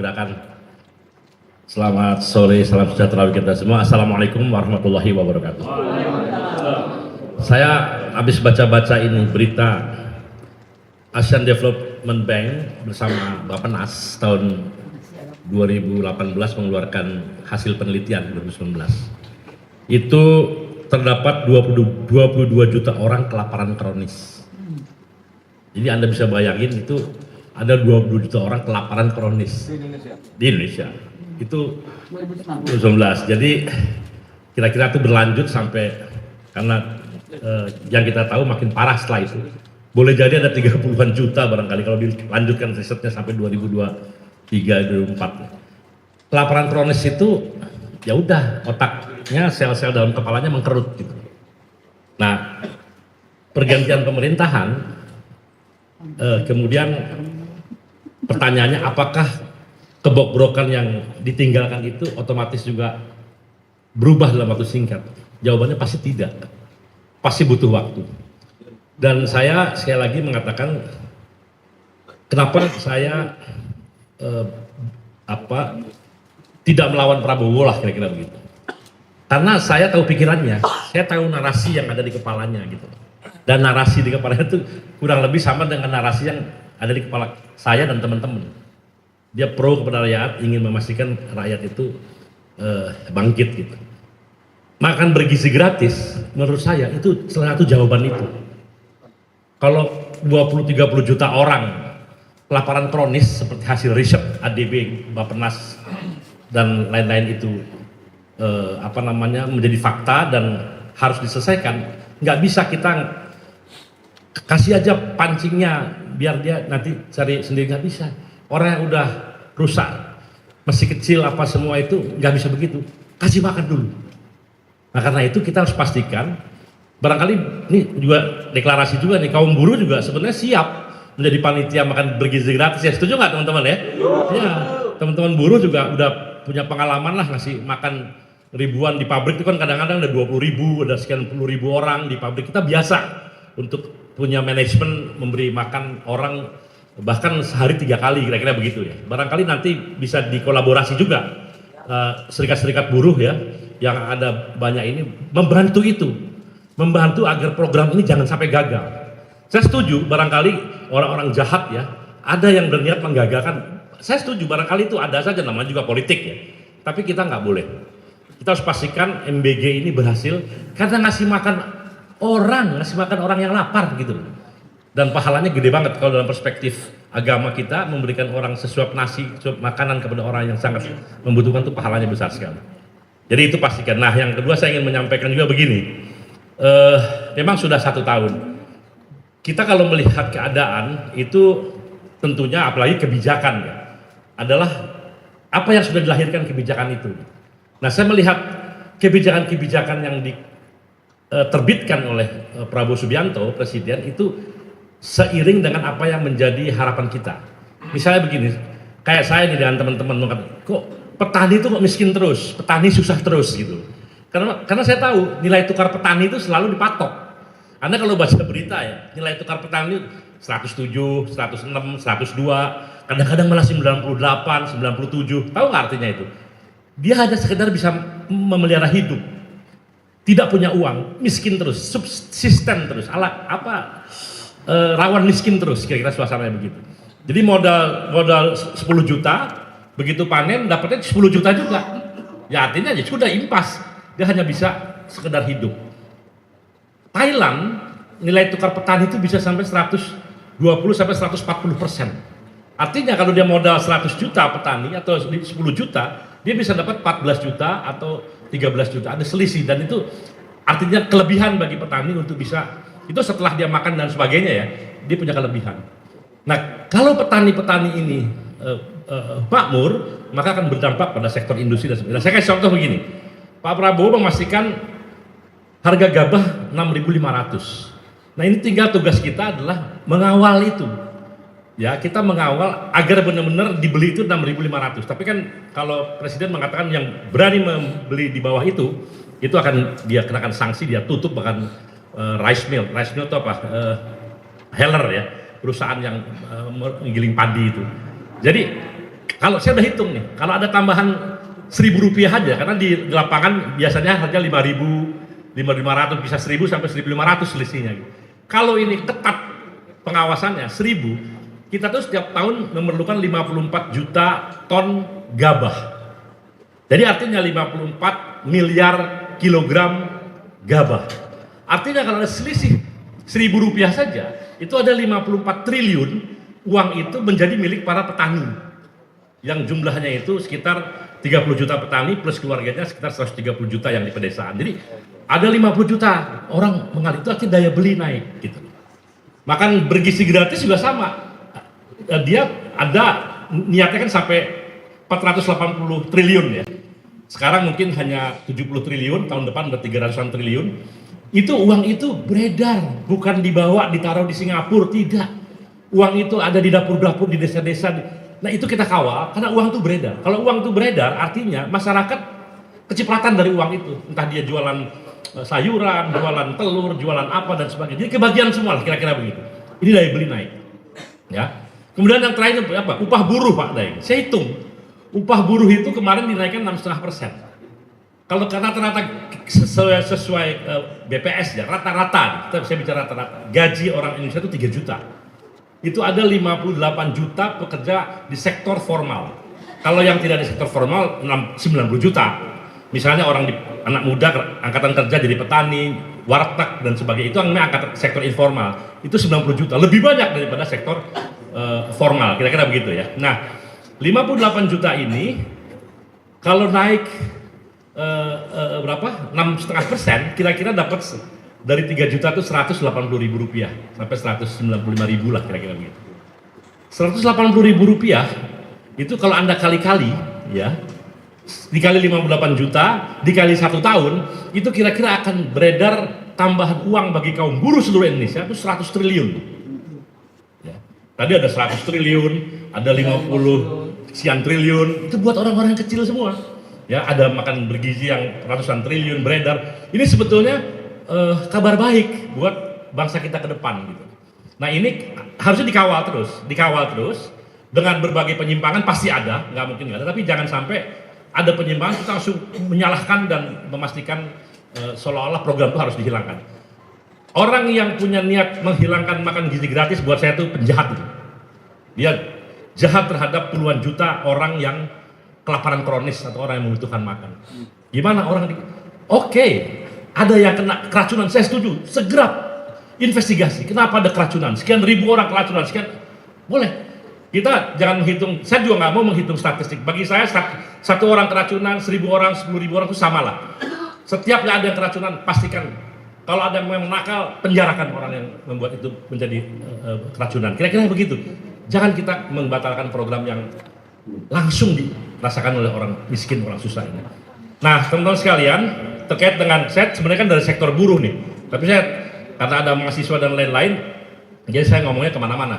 pergerakan. Selamat sore, salam sejahtera bagi kita semua. Assalamualaikum warahmatullahi wabarakatuh. Saya habis baca-baca ini berita Asian Development Bank bersama Bappenas tahun 2018 mengeluarkan hasil penelitian 2019. Itu terdapat 22 juta orang kelaparan kronis. Jadi Anda bisa bayangin itu ada 20 juta orang kelaparan kronis di Indonesia. Itu 2019. Jadi kira-kira itu berlanjut sampai karena yang kita tahu makin parah setelah itu. Boleh jadi ada 30-an juta barangkali kalau dilanjutkan risetnya sampai 2023-2024. Kelaparan kronis itu ya udah otaknya sel-sel dalam kepalanya mengkerut gitu. Nah, pergantian pemerintahan kemudian pertanyaannya apakah kebobrokan yang ditinggalkan itu otomatis juga berubah dalam waktu singkat? Jawabannya pasti tidak, pasti butuh waktu. Dan saya sekali lagi mengatakan kenapa saya tidak melawan Prabowo lah kira-kira begitu. Karena saya tahu pikirannya, saya tahu narasi yang ada di kepalanya gitu. Dan narasi di kepalanya itu kurang lebih sama dengan narasi yang ada di kepala saya dan teman-teman. Dia pro kepada rakyat, ingin memastikan rakyat itu bangkit gitu. Makan bergizi gratis, menurut saya itu salah satu jawaban itu. Kalau 20-30 juta orang kelaparan kronis seperti hasil riset ADB, Bappenas dan lain-lain itu menjadi fakta dan harus diselesaikan, nggak bisa kita kasih aja pancingnya biar dia nanti cari sendiri, nggak bisa. Orang yang udah rusak masih kecil apa semua itu nggak bisa begitu, kasih makan dulu. Nah karena itu kita harus pastikan, barangkali ini juga deklarasi juga nih, kaum buruh juga sebenarnya siap menjadi panitia makan bergizi gratis ya, setuju nggak teman-teman ya? Ya, teman-teman buruh juga udah punya pengalaman lah ngasih makan ribuan di pabrik itu kan kadang-kadang ada 20.000, ada sekian puluh ribu orang di pabrik. Kita biasa untuk punya manajemen memberi makan orang bahkan sehari 3 kali kira-kira begitu ya. Barangkali nanti bisa dikolaborasi juga serikat-serikat buruh ya yang ada banyak ini membantu itu, membantu agar program ini jangan sampai gagal. Saya setuju barangkali orang-orang jahat ya ada yang berniat menggagalkan. Saya setuju barangkali itu ada saja, namanya juga politik ya. Tapi kita nggak boleh. Kita harus pastikan MBG ini berhasil karena ngasih makan orang yang lapar gitu. Dan pahalanya gede banget kalau dalam perspektif agama kita memberikan orang sesuap nasi, sesuap makanan kepada orang yang sangat membutuhkan itu pahalanya besar sekali. Jadi itu pastikan. Nah yang kedua saya ingin menyampaikan juga begini, memang sudah 1 tahun. Kita kalau melihat keadaan itu tentunya apalagi kebijakan ya, adalah apa yang sudah dilahirkan kebijakan itu. Nah saya melihat kebijakan-kebijakan yang diterbitkan oleh Prabowo Subianto, Presiden itu seiring dengan apa yang menjadi harapan kita. Misalnya begini, kayak saya nih dengan teman-teman mengatakan, kok petani itu kok miskin terus, petani susah terus gitu. Karena saya tahu nilai tukar petani itu selalu dipatok. Anda kalau baca berita ya, nilai tukar petani 107, 106, 102, kadang-kadang malah 98, 97. Tahu nggak artinya itu? Dia hanya sekedar bisa memelihara hidup, tidak punya uang, miskin terus, subsisten terus, rawan miskin terus, kira-kira suasananya begitu. Jadi modal 10 juta, begitu panen dapatnya 10 juta juga. Ya artinya ya sudah impas, dia hanya bisa sekedar hidup. Thailand nilai tukar petani itu bisa sampai 120 sampai 140%. Artinya kalau dia modal 100 juta petani atau 10 juta, dia bisa dapat 14 juta atau 13 juta. Ada selisih dan itu artinya kelebihan bagi petani untuk bisa, itu setelah dia makan dan sebagainya ya, dia punya kelebihan. Nah kalau petani-petani ini makmur, maka akan berdampak pada sektor industri dan sebagainya. Saya kasih contoh begini, Pak Prabowo memastikan harga gabah 6.500. Nah ini tinggal tugas kita adalah mengawal itu. Ya kita mengawal agar benar-benar dibeli itu 6.500. Tapi kan kalau Presiden mengatakan yang berani membeli di bawah itu akan dia kenakan sanksi, dia tutup bahkan rice mill itu apa? Heller ya, perusahaan yang menggiling padi itu. Jadi Kalau saya udah hitung nih, kalau ada tambahan Rp1.000 aja, karena di lapangan biasanya harga 5.000, 5.500, bisa 1.000 sampai 1.500 selisihnya. Kalau ini ketat pengawasannya 1.000, kita tuh setiap tahun memerlukan 54 juta ton gabah. Jadi artinya 54 miliar kilogram gabah. Artinya kalau ada selisih Rp1.000 saja, itu ada 54 triliun uang itu menjadi milik para petani. Yang jumlahnya itu sekitar 30 juta petani plus keluarganya sekitar 130 juta yang di pedesaan. Jadi ada 50 juta orang mengalir, itu artinya daya beli naik gitu. Makan bergizi gratis juga sama. Dia ada niatnya kan sampai 480 triliun ya. Sekarang mungkin hanya 70 triliun, tahun depan udah 300-an triliun. Itu uang itu beredar, bukan dibawa ditaruh di Singapura, tidak. Uang itu ada di dapur-dapur di desa-desa. Nah itu kita kawal karena uang itu beredar. Kalau uang itu beredar artinya masyarakat kecipratan dari uang itu. Entah dia jualan sayuran, jualan telur, jualan apa dan sebagainya. Jadi kebagian semua lah kira-kira begitu. Ini daya beli naik. Ya. Kemudian yang terakhir apa? Upah buruh Pak Daeng. Saya hitung. Upah buruh itu kemarin dinaikkan 6,5%. Kalau rata-rata sesuai BPS ya, rata-rata, saya bicara rata-rata, gaji orang Indonesia itu 3 juta. Itu ada 58 juta pekerja di sektor formal. Kalau yang tidak di sektor formal 90 juta. Misalnya orang anak muda angkatan kerja jadi petani, warteg dan sebagainya, itu angkatan sektor informal. Itu 90 juta, lebih banyak daripada sektor formal, kira-kira begitu ya. Nah, 58 juta ini kalau naik berapa? 6,5%, kira-kira dapat dari 3 juta itu Rp180.000 sampai Rp195.000 lah kira-kira begitu. Rp180.000 itu kalau Anda kali-kali ya, dikali 58 juta, dikali 1 tahun, itu kira-kira akan beredar tambahan uang bagi kaum buruh seluruh Indonesia itu 100 triliun. Ya. Tadi ada 100 triliun, ada 50 sekian triliun, itu buat orang-orang kecil semua. Ya, ada makan bergizi yang ratusan triliun beredar. Ini sebetulnya kabar baik buat bangsa kita ke depan gitu. Nah ini harusnya dikawal terus dengan berbagai penyimpangan pasti ada, nggak mungkin nggak ada, tapi jangan sampai ada penyimpangan kita langsung menyalahkan dan memastikan seolah-olah program itu harus dihilangkan. Orang yang punya niat menghilangkan makan gizi gratis buat saya itu penjahat itu. Dia jahat terhadap puluhan juta orang yang kelaparan kronis atau orang yang membutuhkan makan. Gimana orang Oke. Ada yang kena keracunan, saya setuju, segera investigasi. Kenapa ada keracunan? Sekian ribu orang keracunan, sekian, boleh. Kita jangan menghitung, saya juga nggak mau menghitung statistik. Bagi saya, 1 orang keracunan, 1.000 orang, 10.000 orang itu sama lah. Setiap ada yang keracunan, pastikan. Kalau ada yang memang nakal, penjarakan orang yang membuat itu menjadi keracunan. Kira-kira begitu. Jangan kita membatalkan program yang langsung dirasakan oleh orang miskin, orang susah ini. Nah, teman-teman sekalian, terkait dengan saya sebenarnya kan dari sektor buruh nih, tapi saya karena ada mahasiswa dan lain-lain, jadi saya ngomongnya kemana-mana.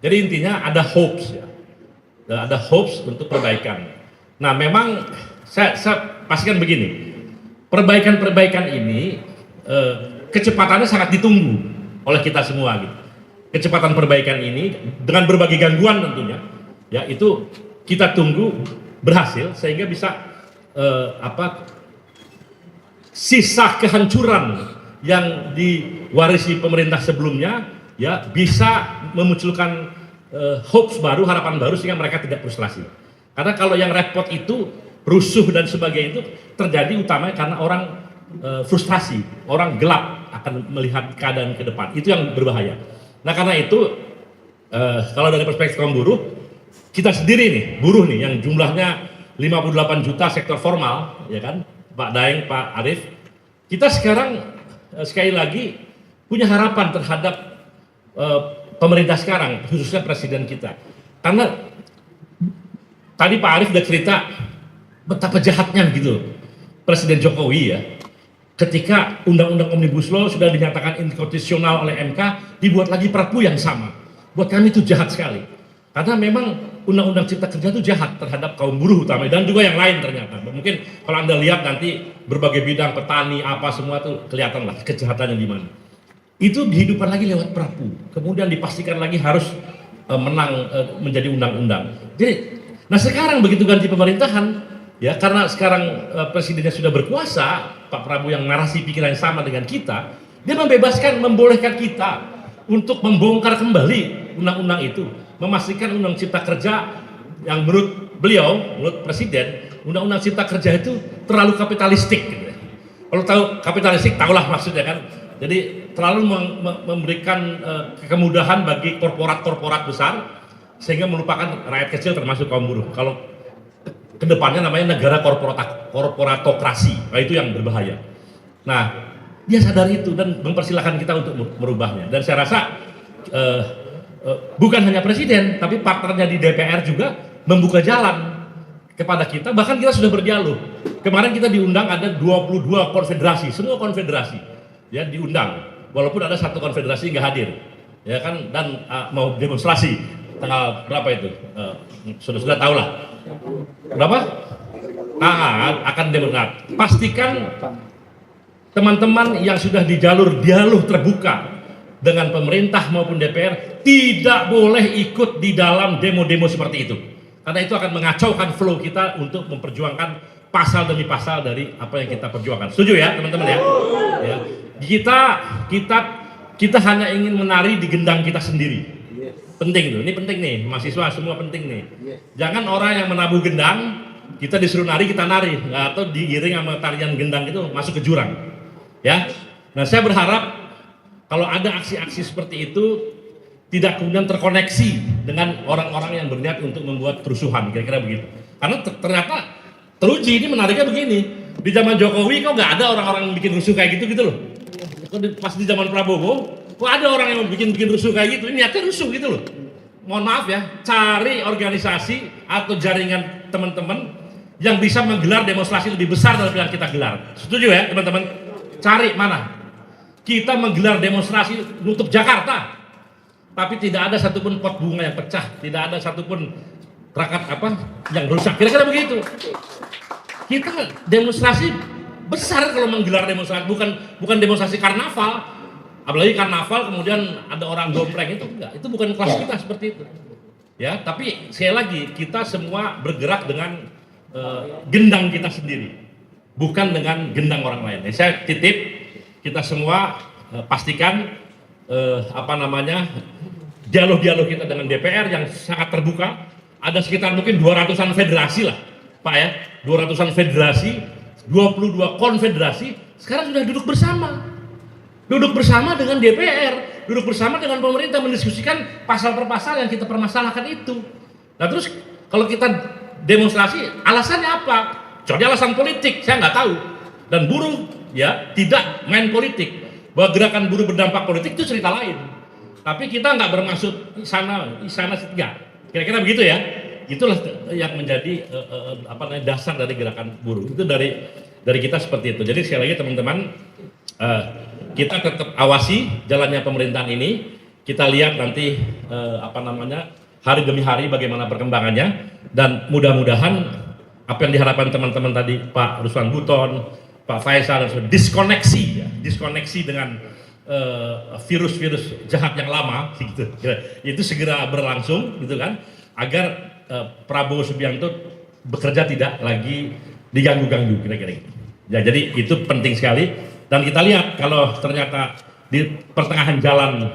Jadi intinya ada hopes ya, ada hopes untuk perbaikan. Nah memang saya pastikan begini, perbaikan ini kecepatannya sangat ditunggu oleh kita semua gitu. Kecepatan perbaikan ini dengan berbagai gangguan tentunya, ya itu kita tunggu berhasil sehingga bisa sisa kehancuran yang diwarisi pemerintah sebelumnya ya bisa memunculkan hopes baru, harapan baru sehingga mereka tidak frustrasi. Karena kalau yang repot itu rusuh dan sebagainya itu terjadi utamanya karena orang frustrasi, orang gelap akan melihat keadaan ke depan. Itu yang berbahaya. Nah karena itu kalau dari perspektif kaum buruh, kita sendiri nih, buruh nih yang jumlahnya 58 juta sektor formal, ya kan, Pak Daeng, Pak Arief, kita sekarang sekali lagi punya harapan terhadap pemerintah sekarang, khususnya presiden kita. Karena tadi Pak Arief udah cerita betapa jahatnya gitu Presiden Jokowi ya, ketika Undang-Undang Omnibus Law sudah dinyatakan inkonstitusional oleh MK, dibuat lagi Perpu yang sama. Buat kami itu jahat sekali. Karena memang Undang-Undang Cipta Kerja itu jahat terhadap kaum buruh utama dan juga yang lain ternyata. Mungkin kalau Anda lihat nanti berbagai bidang petani apa semua itu kelihatan lah kejahatannya di mana. Itu dihidupkan lagi lewat Perpu. Kemudian dipastikan lagi harus menang menjadi undang-undang. Jadi Nah sekarang begitu ganti pemerintahan, ya karena sekarang presidennya sudah berkuasa, Pak Prabowo yang narasi pikiran yang sama dengan kita, dia membolehkan kita untuk membongkar kembali undang-undang itu, memastikan undang cipta kerja yang menurut beliau, menurut presiden, undang-undang cipta kerja itu terlalu kapitalistik. Gitu. Kalau tahu kapitalistik, tahulah maksudnya kan. Jadi terlalu memberikan kemudahan bagi korporat-korporat besar, sehingga melupakan rakyat kecil termasuk kaum buruh. Kalau kedepannya namanya negara korporatokrasi, nah itu yang berbahaya. Nah, dia sadar itu dan mempersilahkan kita untuk merubahnya. Dan saya rasa bukan hanya presiden, tapi partnernya di DPR juga membuka jalan kepada kita. Bahkan kita sudah berdialog. Kemarin kita diundang ada 22 konfederasi, semua konfederasi ya diundang. Walaupun ada satu konfederasi nggak hadir, ya kan, dan mau demonstrasi. Tanggal berapa itu? Sudah tahu lah. Berapa? Akan demonstrasi. Pastikan teman-teman yang sudah di jalur dialog terbuka dengan pemerintah maupun DPR tidak boleh ikut di dalam demo-demo seperti itu. Karena itu akan mengacaukan flow kita untuk memperjuangkan pasal demi pasal dari apa yang kita perjuangkan. Setuju ya teman-teman ya? Ya. Kita hanya ingin menari di gendang kita sendiri. Penting tuh, ini penting nih, mahasiswa semua penting nih. Jangan orang yang menabuh gendang, kita disuruh nari, kita nari, atau diiring sama tarian gendang itu masuk ke jurang. Ya, nah saya berharap kalau ada aksi-aksi seperti itu tidak kemudian terkoneksi dengan orang-orang yang berniat untuk membuat kerusuhan, kira-kira begitu. Karena ternyata teruji ini menariknya begini, di zaman Jokowi kok nggak ada orang-orang yang bikin rusuh kayak gitu loh. Pas di zaman Prabowo, kok ada orang yang bikin rusuh kayak gitu, ini niatnya rusuh gitu loh. Mohon maaf ya, cari organisasi atau jaringan teman-teman yang bisa menggelar demonstrasi lebih besar dari yang kita gelar. Setuju ya teman-teman? Cari mana? Kita menggelar demonstrasi nutup Jakarta, tapi tidak ada satupun pot bunga yang pecah, tidak ada satupun perangkat yang rusak. Kira-kira begitu. Kita demonstrasi besar kalau menggelar demonstrasi, bukan demonstrasi karnaval. Apalagi karnaval kemudian ada orang dompleng, itu enggak, itu bukan kelas kita seperti itu. Ya, tapi sekali lagi kita semua bergerak dengan gendang kita sendiri, bukan dengan gendang orang lain. Saya titip kita semua pastikan dialog-dialog kita dengan DPR yang sangat terbuka. Ada sekitar mungkin 200-an federasi lah, Pak ya, 200-an federasi, 22 konfederasi sekarang sudah duduk bersama dengan DPR, duduk bersama dengan pemerintah mendiskusikan pasal per pasal yang kita permasalahkan itu. Nah terus kalau kita demonstrasi, alasannya apa? Kecuali alasan politik, saya nggak tahu. Dan buruh ya tidak main politik. Bahwa gerakan buruh berdampak politik itu cerita lain. Tapi kita nggak bermaksud sana enggak. Kira-kira begitu ya. Itulah yang menjadi dasar dari gerakan buruh. Itu dari kita seperti itu. Jadi sekali lagi teman-teman, kita tetap awasi jalannya pemerintahan ini. Kita lihat nanti hari demi hari bagaimana perkembangannya, dan mudah-mudahan apa yang diharapkan teman-teman tadi, Pak Ruslan Buton, Pak Faisal, dan diskoneksi dengan virus-virus jahat yang lama, gitu. Itu segera berlangsung, gitu kan, agar Prabowo Subianto bekerja tidak lagi diganggu-ganggu, kira-kira gitu. Ya, jadi itu penting sekali, dan kita lihat kalau ternyata di pertengahan jalan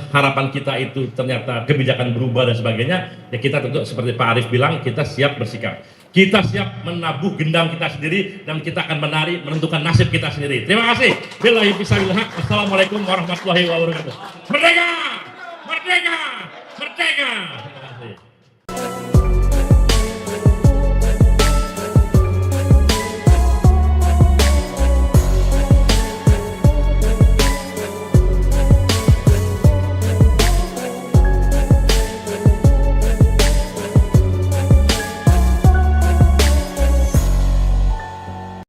harapan kita itu ternyata kebijakan berubah dan sebagainya, ya kita tentu seperti Pak Arief bilang, kita siap bersikap, kita siap menabuh gendang kita sendiri, dan kita akan menari menentukan nasib kita sendiri. Terima kasih. Billahi fisabilillah. Assalamualaikum warahmatullahi wabarakatuh. Merdeka! Merdeka! Merdeka!